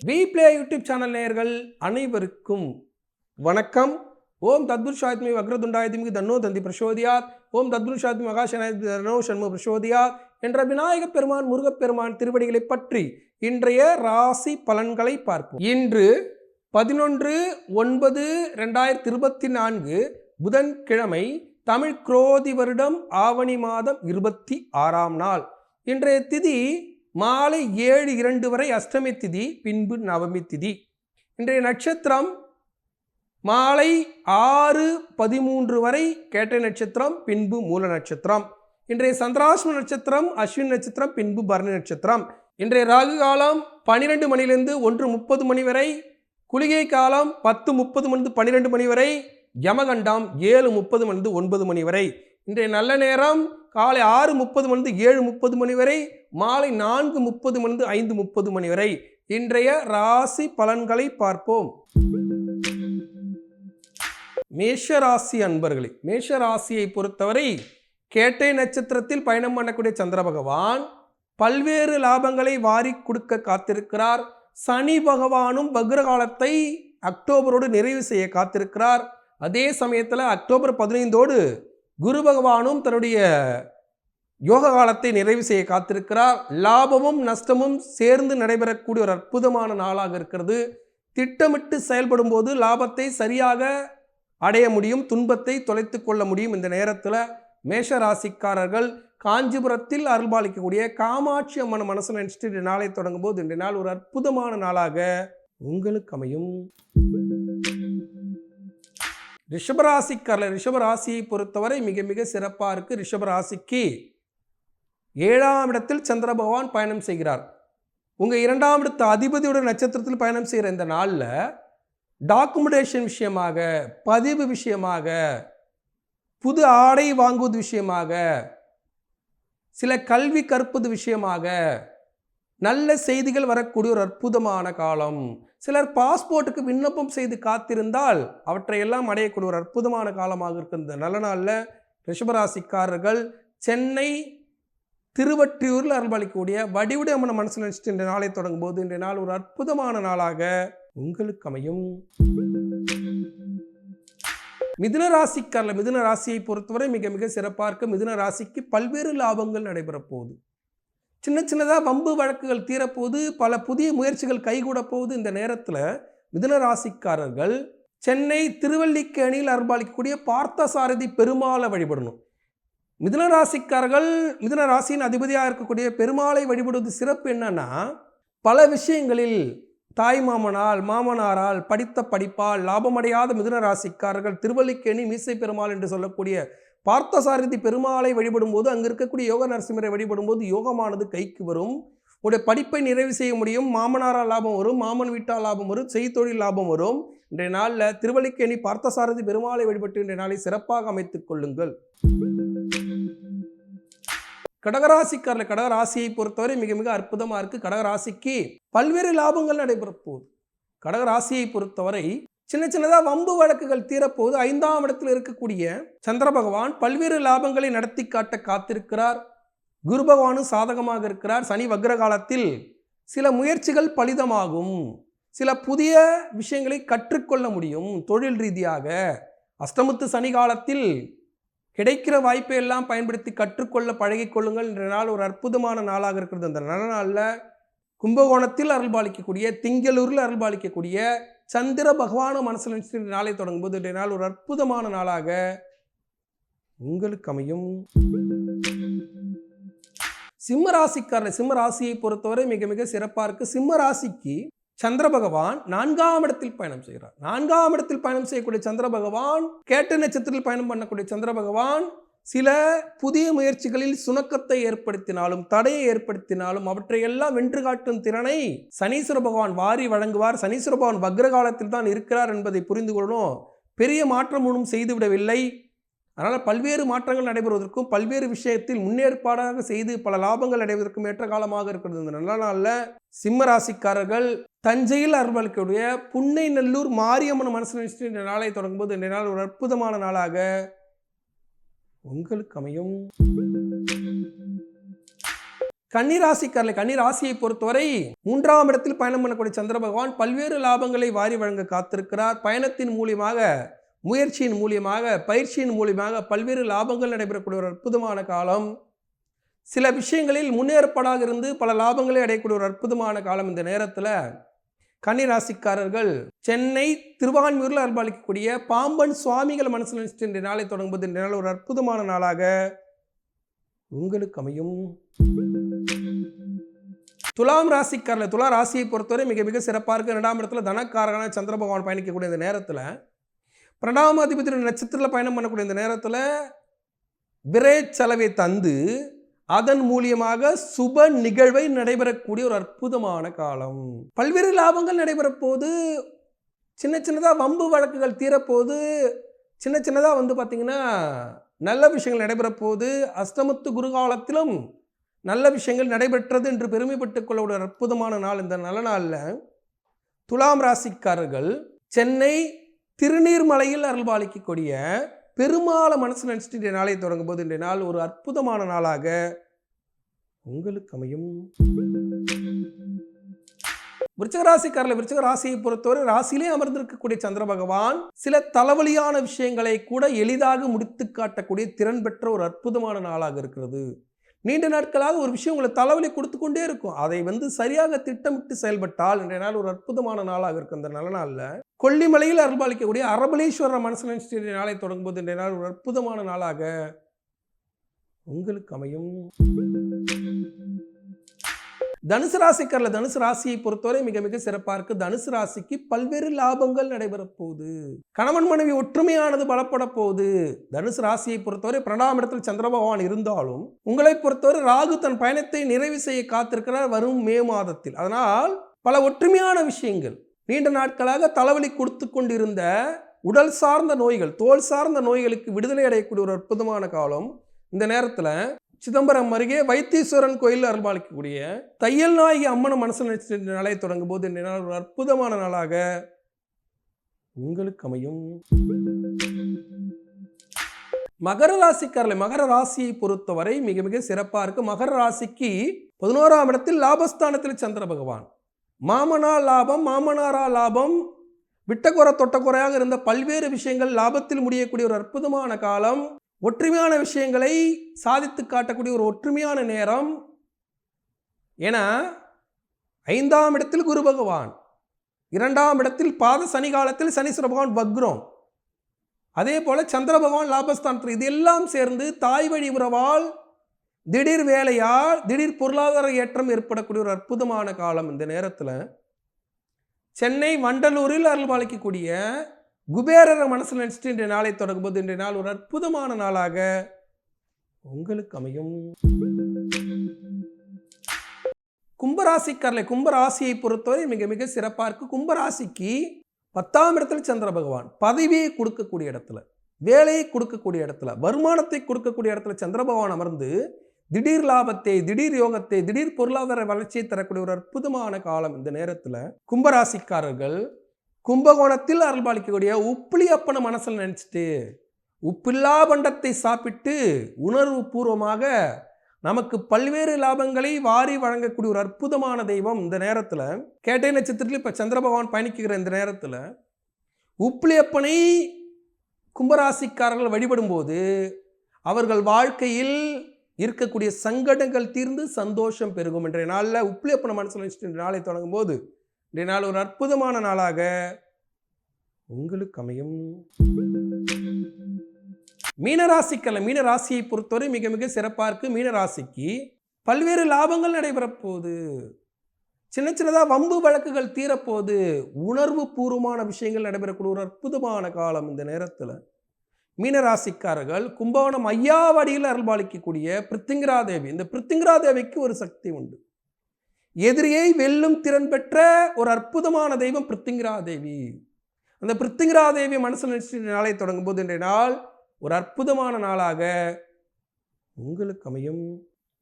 வீப்ளே YouTube channel நேயர்கள் அனைவருக்கும் வணக்கம். ஓம் தத்புருஷாத்மி வக்ரதுண்டாயதிமிகு தன்னோ தந்தி பிரசோதியாத். ஓம் தத்புருஷாத்மி மகாசனாய தன்னோ ஷண்முக பிரசோதியாத் என்ற விநாயக பெருமான் முருகப்பெருமான் திருவடிகளை பற்றி இன்றைய ராசி பலன்களை பார்ப்போம். இன்று 11/9/2024 புதன்கிழமை, தமிழ் குரோதி வருடம் ஆவணி மாதம் 26ஆம் நாள். இன்றைய திதி மாலை 7:02 வரை அஷ்டமி திதி, பின்பு நவமி திதி. இன்றைய நட்சத்திரம் மாலை 6:13 வரை கேட்டை நட்சத்திரம், பின்பு மூல நட்சத்திரம். இன்றைய சந்திராஷ்டம நட்சத்திரம் அஸ்வினி நட்சத்திரம், பின்பு பரணி நட்சத்திரம். இன்றைய ராகு காலம் 12 மணிலிருந்து 1:30 மணி வரை, குளிகை காலம் 10:30 மணிலிருந்து 12 மணி வரை, யமகண்டம் 7:30 மணிலிருந்து 9 மணி வரை. இன்றைய நல்ல நேரம் காலை 6:30 மணிலிருந்து 7:30 மணி வரை, மாலை 4:30 மணிலிருந்து 5:30 மணி வரை. இன்றைய ராசி பலன்களை பார்ப்போம். மேஷராசி அன்பர்களே, மேஷராசியை பொறுத்தவரை கேட்டை நட்சத்திரத்தில் பயணம் பண்ணக்கூடிய சந்திர பகவான் பல்வேறு லாபங்களை வாரி கொடுக்க காத்திருக்கிறார். சனி பகவானும் வக்ரகாலத்தை அக்டோபரோடு நிறைவு செய்ய காத்திருக்கிறார். அதே சமயத்தில் அக்டோபர் 15ஓடு குரு பகவானும் தன்னுடைய யோக காலத்தை நிறைவு செய்ய காத்திருக்கிறார். லாபமும் நஷ்டமும் சேர்ந்து நடைபெறக்கூடிய ஒரு அற்புதமான நாளாக இருக்கிறது. திட்டமிட்டு செயல்படும் போது லாபத்தை சரியாக அடைய முடியும், துன்பத்தை தொலைத்து கொள்ள முடியும். இந்த நேரத்தில் மேஷ ராசிக்காரர்கள் காஞ்சிபுரத்தில் அருள்பாலிக்கக்கூடிய காமாட்சி அம்மன் மனசில் நினைச்சிட்டு இந்த நாளை தொடங்கும் போது இன்றைய நாள் ஒரு அற்புதமான நாளாக உங்களுக்கு அமையும். ரிஷபராசிக்காரர், ரிஷபராசியை பொறுத்தவரை மிக மிக சிறப்பாக இருக்குது. ரிஷபராசிக்கு 7ஆம் இடத்தில் சந்திர பகவான் பயணம் செய்கிறார். உங்கள் 2ஆம் இடத்து அதிபதியோட நட்சத்திரத்தில் பயணம் செய்கிற இந்த நாளில் டாக்குமெண்டேஷன் விஷயமாக, பதிவு விஷயமாக, புது ஆடை வாங்குவது விஷயமாக, சில கல்வி கற்பது விஷயமாக நல்ல செய்திகள் வரக்கூடிய ஒரு அற்புதமான காலம். சிலர் பாஸ்போர்ட்டுக்கு விண்ணப்பம் செய்து காத்திருந்தால் அவற்றையெல்லாம் அடையக்கூடிய ஒரு அற்புதமான காலமாக இருக்கிற இந்த நல்ல நாளில் ரிஷபராசிக்காரர்கள் சென்னை திருவற்றியூரில் அருள்பாலிக்கக்கூடிய வடிவுடை அம்மன் மனசில் நினைச்சிட்டு இந்த நாளை தொடங்கும் போது இன்றைய நாள் ஒரு அற்புதமான நாளாக உங்களுக்கு அமையும். மிதுன ராசிக்காரர்கள், மிதுன ராசியை பொறுத்தவரை மிக மிக சிறப்பாக இருக்கு. மிதுன ராசிக்கு பல்வேறு லாபங்கள் நடைபெற போகுது. சின்ன சின்னதாக வம்பு வழக்குகள் தீரப்போகுது, பல புதிய முயற்சிகள் கைகூட போகுது. இந்த நேரத்தில் மிதுன ராசிக்காரர்கள் சென்னை திருவல்லிக்கேணியில் அருள்பாலிக்கக்கூடிய பார்த்தசாரதி பெருமாளை வழிபடணும். மிதுன ராசிக்காரர்கள், மிதுன ராசியின் அதிபதியாக இருக்கக்கூடிய பெருமாளை வழிபடுவது சிறப்பு. என்னன்னா, பல விஷயங்களில் தாய் மாமனால், மாமனாரால், படித்த படிப்பால் லாபமடையாத மிதுன ராசிக்காரர்கள் திருவல்லிக்கேணி மீசை பெருமாள் என்று சொல்லக்கூடிய பார்த்தசாரதி பெருமாளை வழிபடும் போது, அங்கு இருக்கக்கூடிய யோக நரசிம்மரை வழிபடும் போது யோகமானது கைக்கு வரும். உங்களுடைய படிப்பை நிறைவு செய்ய முடியும். மாமனாரால் லாபம் வரும், மாமன் வீட்டால் லாபம் வரும், செய்தொழில் லாபம் வரும். இன்றைய நாளில் திருவல்லிக்கேணி பார்த்தசாரதி பெருமாளை வழிபட்டு இன்றைய நாளை சிறப்பாக அமைத்துக் கொள்ளுங்கள். கடகராசிக்காரர்கள், கடகராசியை பொறுத்தவரை மிக மிக அற்புதமாக இருக்குது. கடகராசிக்கு பல்வேறு லாபங்கள் நடைபெற போகுது. கடகராசியை பொறுத்தவரை சின்ன சின்னதாக வம்பு வழக்குகள் தீரப்போகுது. 5ஆம் இடத்தில் இருக்கக்கூடிய சந்திர பகவான் பல்வேறு லாபங்களை நடத்தி காட்ட காத்திருக்கிறார். குரு பகவானும் சாதகமாக இருக்கிறார். சனி வக்ர காலத்தில் சில முயற்சிகள் பலிதமாகும், சில புதிய விஷயங்களை கற்றுக்கொள்ள முடியும் தொழில் ரீதியாக. அஷ்டமத்து சனி காலத்தில் கிடைக்கிற வாய்ப்பை எல்லாம் பயன்படுத்தி கற்றுக்கொள்ள பழகிக்கொள்ளுங்கள். இன்றைய நாள் ஒரு அற்புதமான நாளாக இருக்கிறது. அந்த நல்ல நாளில் கும்பகோணத்தில் அருள்பாலிக்கக்கூடிய, திங்களூரில் அருள்பாலிக்கக்கூடிய சந்திர பகவான மனசில் நினைச்சு நாளை தொடங்கும் போது இன்றைய நாள் ஒரு அற்புதமான நாளாக உங்களுக்கு அமையும். சிம்மராசிக்காரர், சிம்மராசியை பொறுத்தவரை மிக மிக சிறப்பாக இருக்கு. சிம்மராசிக்கு சந்திர பகவான் 4ஆம் இடத்தில் பயணம் செய்கிறார். 4ஆம் இடத்தில் பயணம் செய்யக்கூடிய சந்திர பகவான், கேட்ட நட்சத்திரத்தில் பயணம் பண்ணக்கூடிய சந்திர பகவான் சில புதிய முயற்சிகளில் சுணக்கத்தை ஏற்படுத்தினாலும், தடையை ஏற்படுத்தினாலும் அவற்றையெல்லாம் வென்று காட்டும் திறனை சனீஸ்வர பகவான் வாரி வழங்குவார். சனீஸ்வர பகவான் வக்ர காலத்தில் தான் இருக்கிறார் என்பதை புரிந்து கொள்ளணும். பெரிய மாற்றம் ஒன்றும் செய்துவிடவில்லை. அதனால் பல்வேறு மாற்றங்கள் நடைபெறுவதற்கும், பல்வேறு விஷயத்தில் முன்னேற்பாடாக செய்து பல லாபங்கள் அடைவதற்கும் ஏற்ற காலமாக இருக்கிறது. இந்த நல்ல நாளில் சிம்ம ராசிக்காரர்கள் தஞ்சையில் அருள்பாலிக்கக்கூடிய புன்னை நல்லூர் மாரியம்மன் மனசில் நினைச்சிட்டு இந்த நாளை தொடங்கும் போது இந்த நாள் ஒரு அற்புதமான நாளாக உங்களுக்கு அமையும். கன்னி ராசியை பொறுத்தவரை 3ஆம் இடத்தில் பயணம் பண்ணக்கூடிய சந்திர பகவான் பல்வேறு லாபங்களை வாரி வழங்க காத்திருக்கிறார். பயணத்தின் மூலியமாக, முயற்சியின் மூலியமாக, பயிற்சியின் மூலியமாக பல்வேறு லாபங்கள் நடைபெறக்கூடிய ஒரு அற்புதமான காலம். சில விஷயங்களில் முன்னேற்பாடாக இருந்து பல லாபங்களை அடையக்கூடிய ஒரு அற்புதமான காலம். இந்த நேரத்தில் கன்னி ராசிக்காரர்கள் சென்னை திருவான்மியூரில் அருள்பாலிக்கக்கூடிய பாம்பன் சுவாமிகள் மனசில் நினைச்சிட்டு இன்றைய நாளை தொடங்கும்போது இன்றைய நாள் ஒரு அற்புதமான நாளாக உங்களுக்கு அமையும். துலாம் ராசிக்காரர்கள், துலா ராசியை பொறுத்தவரை மிக மிக சிறப்பாக இருக்குது. 2ஆம் இடத்துல தனக்காரகன சந்திர பகவான் பயணிக்கக்கூடிய இந்த நேரத்தில், 2ஆம் அதிபதி நட்சத்திரத்தில் பயணம் பண்ணக்கூடிய இந்த நேரத்தில் விரை செலவை தந்து அதன் மூலியமாக சுப நிகழ்வை நடைபெறக்கூடிய ஒரு அற்புதமான காலம். பல்வேறு லாபங்கள் நடைபெற போது, சின்ன சின்னதாக வம்பு வழக்குகள் தீரப்போது, சின்ன சின்னதாக பார்த்தீங்கன்னா நல்ல விஷயங்கள் நடைபெற போது. அஷ்டமத்து குரு காலத்திலும் நல்ல விஷயங்கள் நடைபெற்றது என்று பெருமைப்பட்டுக் கொள்ள ஒரு அற்புதமான நாள். இந்த நல்ல நாளில் துலாம் ராசிக்காரர்கள் சென்னை திருநீர்மலையில் அருள்பாலிக்கக்கூடிய பெருமாளை மனசு நினைச்சிட்டு இன்றைய நாளை தொடங்கும் போது இன்றைய நாள் ஒரு அற்புதமான நாளாக உங்களுக்கு அமையும். விருச்சிக ராசியை பொறுத்தவரை ராசியிலே அமர்ந்திருக்கக்கூடிய சந்திர பகவான் சில தலைவலியான விஷயங்களை கூட எளிதாக முடித்து காட்டக்கூடிய திறன் பெற்ற ஒரு அற்புதமான நாளாக இருக்கிறது. நீண்ட நாட்களாக ஒரு விஷயம் உங்களை தலைவலி கொடுத்து கொண்டே இருக்கும். அதை சரியாக திட்டமிட்டு செயல்பட்டால் இன்றைய நாள் ஒரு அற்புதமான நாளாக இருக்கும். இந்த நல்ல நாளில் கொல்லிமலையில் அருள்பாலிக்கக்கூடிய அரபலீஸ்வரர் மனசு நினைச்சிட்டு இன்றைய நாளை தொடங்கும்போது இன்றைய நாள் ஒரு அற்புதமான நாளாக உங்களுக்கு அமையும். தனுசு ராசியை பொறுத்தவரை மிக மிக சிறப்பாக இருக்கு. தனுசு ராசிக்கு பல்வேறு லாபங்கள் நடைபெற போகுது. கணவன் மனைவி ஒற்றுமையானது பலப்பட போகுது. தனுசு ராசியை பொறுத்தவரை 2ஆம் இடத்தில் சந்திர பகவான் இருந்தாலும் உங்களை பொறுத்தவரை ராகு தன் பயணத்தை நிறைவு செய்ய காத்திருக்கிறார் வரும் மே மாதத்தில். அதனால் பல ஒற்றுமையான விஷயங்கள், நீண்ட நாட்களாக தலைவலி கொடுத்து கொண்டிருந்த உடல் சார்ந்த நோய்கள், தோல் சார்ந்த நோய்களுக்கு விடுதலை அடையக்கூடிய ஒரு அற்புதமான காலம். இந்த நேரத்தில் சிதம்பரம் அருகே வைத்தீஸ்வரன் கோயில் அருள்பாலிக்கக்கூடிய தையல் நாயகி அம்மனை மனசில் நினைச்சிட்டு நாளை தொடங்கும் போது இந்த நாள் ஒரு அற்புதமான நாளாக உங்களுக்கு அமையும். மகர ராசியை பொறுத்தவரை மிக மிக சிறப்பாக இருக்கு. மகர ராசிக்கு 11ஆம் இடத்தில் லாபஸ்தானத்தில் சந்திர பகவான். மாமனாரா லாபம், விட்டக்குறை தொட்டக்குறையாக இருந்த பல்வேறு விஷயங்கள் லாபத்தில் முடியக்கூடிய ஒரு அற்புதமான காலம். ஒற்றுமையான விஷயங்களை சாதித்து காட்டக்கூடிய ஒரு ஒற்றுமையான நேரம். ஏன்னா 5ஆம் இடத்தில் குரு பகவான், 2ஆம் இடத்தில் பாத சனி காலத்தில் சனீஸ்வர பகவான் வக்ரம், அதே போல சந்திர பகவான் லாபஸ்தானத்தில். இது எல்லாம் சேர்ந்து தாய் வழி உறவால், திடீர் வேலையால், திடீர் பொருளாதார ஏற்றம் ஏற்படக்கூடிய ஒரு அற்புதமான காலம். இந்த நேரத்தில் சென்னை வண்டலூரில் அருள்பாலிக்கக்கூடிய குபேரரை மனசில் நினைச்சிட்டு இன்றைய நாளை தொடங்கும்போது இன்றைய நாள் ஒரு அற்புதமான நாளாக உங்களுக்கு அமையும். கும்பராசியை பொறுத்தவரை மிக மிக சிறப்பாக இருக்கு. கும்பராசிக்கு 10ஆம் இடத்தில் சந்திர பகவான் பதவியை கொடுக்கக்கூடிய இடத்துல, வேலையை கொடுக்கக்கூடிய இடத்துல, வருமானத்தை கொடுக்கக்கூடிய இடத்துல சந்திர பகவான் அமர்ந்து திடீர் லாபத்தை, திடீர் யோகத்தை, திடீர் பொருளாதார வளர்ச்சியை தரக்கூடிய ஒரு அற்புதமான காலம். இந்த நேரத்தில் கும்பராசிக்காரர்கள் கும்பகோணத்தில் அருள்பாலிக்கக்கூடிய உப்புளி அப்பனை மனசில் நினைச்சிட்டு உப்பில்லா பண்டத்தை சாப்பிட்டு உணர்வு பூர்வமாக நமக்கு பல்வேறு லாபங்களை வாரி வழங்கக்கூடிய ஒரு அற்புதமான தெய்வம். இந்த நேரத்தில் கேட்டை நட்சத்திரத்தில் இப்போ சந்திர பகவான் பயணிக்கிற இந்த நேரத்தில் உப்புளி அப்பனை கும்பராசிக்காரர்கள் வழிபடும் போது அவர்கள் வாழ்க்கையில் இருக்கக்கூடிய சங்கடங்கள் தீர்ந்து சந்தோஷம் பெருகும். இன்றைய நாளில் உப்புளி அப்பனை மனசில் நினைச்சிட்டு இன்றைய நாளை தொடங்கும் போது இன்றைய நாள் ஒரு அற்புதமான நாளாக உங்களுக்கு அமையும். மீனராசியை பொறுத்தவரை மிக மிக சிறப்பாக இருக்கு. மீனராசிக்கு பல்வேறு லாபங்கள் நடைபெற போகுது. சின்ன சின்னதாக வம்பு வழக்குகள் தீரப்போகுது. உணர்வு பூர்வமான விஷயங்கள் நடைபெறக்கூடிய ஒரு அற்புதமான காலம். இந்த நேரத்தில் மீனராசிக்காரர்கள் கும்பகோணம் ஐயாவடியில் அருள்பாலிக்கக்கூடிய பிருத்திங்கிரா தேவி, இந்த பிருத்திங்கிரா தேவிக்கு ஒரு சக்தி உண்டு. எதிரியை வெல்லும் திறன் பெற்ற ஒரு அற்புதமான தெய்வம் பிருத்திங்கிரா தேவி. அந்த பிருத்திங்கிரா தேவி மனசில் நினைச்சிட்டு நாளை தொடங்கும் போது இன்றைய நாள் ஒரு அற்புதமான நாளாக உங்களுக்கு அமையும்.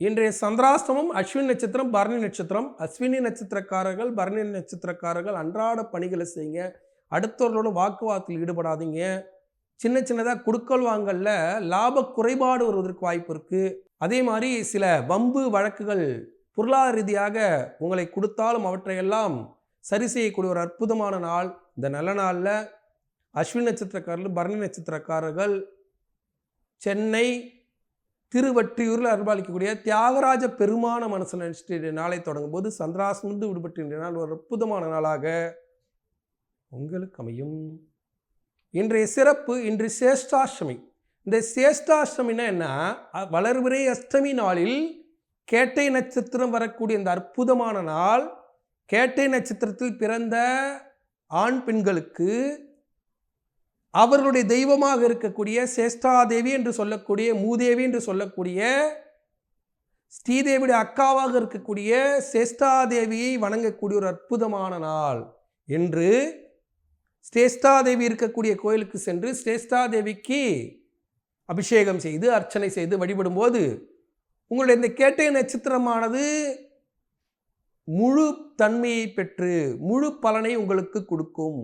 இன்றைய சந்திராஷ்டமம் அஸ்வினி நட்சத்திரம், பரணி நட்சத்திரம். அஸ்வினி நட்சத்திரக்காரர்கள், பரணி நட்சத்திரக்காரர்கள் அன்றாட பணிகளை செய்யுங்க. அடுத்தவர்களோட வாக்குவாதத்தில் ஈடுபடாதீங்க. சின்ன சின்னதாக குடுக்கல் வாங்கல்ல லாப குறைபாடு வருவதற்கு வாய்ப்பு இருக்குது. அதே மாதிரி சில வம்பு வழக்குகள் பொருளாதார ரீதியாக உங்களை கொடுத்தாலும் அவற்றையெல்லாம் சரி செய்யக்கூடிய ஒரு அற்புதமான நாள். இந்த நல்ல நாளில் அஸ்வினி நட்சத்திரக்காரர்கள், பரணி நட்சத்திரக்காரர்கள் சென்னை திருவற்றியூரில் அருள்பாலிக்கக்கூடிய தியாகராஜ பெருமான மனசில் நினைச்சிட்டு நாளை தொடங்கும் போது சந்திராசிலிருந்து விடுபட்டு இன்றைய நாள் ஒரு அற்புதமான நாளாக உங்களுக்கு அமையும். இன்றைய சிறப்பு, இன்று சேஷ்டாஷ்டமி. இந்த சேஷ்டாஷ்டமின்னா என்ன? வளர்பிறை அஷ்டமி நாளில் கேட்டை நட்சத்திரம் வரக்கூடிய இந்த அற்புதமான நாள், கேட்டை நட்சத்திரத்தில் பிறந்த ஆண் பெண்களுக்கு அவர்களுடைய தெய்வமாக இருக்கக்கூடிய சேஷ்டாதேவி என்று சொல்லக்கூடிய, மூதேவி என்று சொல்லக்கூடிய, ஸ்ரீதேவியுடைய அக்காவாக இருக்கக்கூடிய சேஷ்டாதேவியை வணங்கக்கூடிய ஒரு அற்புதமான நாள். என்று சேஷ்டாதேவி இருக்கக்கூடிய கோயிலுக்கு சென்று சேஷ்டாதேவிக்கு அபிஷேகம் செய்து அர்ச்சனை செய்து வழிபடும்போது உங்களுடைய இந்த கேட்டை நட்சத்திரமானது முழு தன்மையை பெற்று முழு பலனை உங்களுக்கு கொடுக்கும்.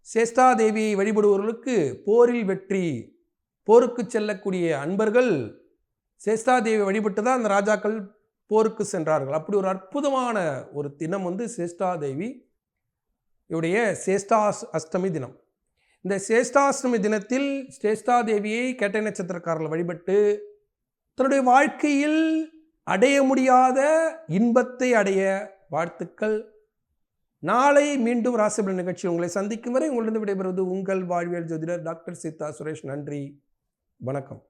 சேஷ்டாதேவியை வழிபடுபவர்களுக்கு போரில் வெற்றி. போருக்கு செல்லக்கூடிய அன்பர்கள் சேஷ்டாதேவி வழிபட்டு தான் அந்த ராஜாக்கள் போருக்கு சென்றார்கள். அப்படி ஒரு அற்புதமான ஒரு தினம் சேஷ்டாதேவி இவருடைய அஷ்டமி தினம். இந்த சேஷ்டாஷ்டமி தினத்தில் சேஷ்டாதேவியை கேட்டை நட்சத்திரக்காரர்கள் வழிபட்டு தன்னுடைய வாழ்க்கையில் அடைய முடியாத இன்பத்தை அடைய வாழ்த்துக்கள். நாளை மீண்டும் ராசிபலன் நிகழ்ச்சி உங்களை சந்திக்கும் வரை உங்களிடம் விடைபெறுவது உங்கள் வாழ்வியல் ஜோதிடர் டாக்டர் சீதா சுரேஷ். நன்றி, வணக்கம்.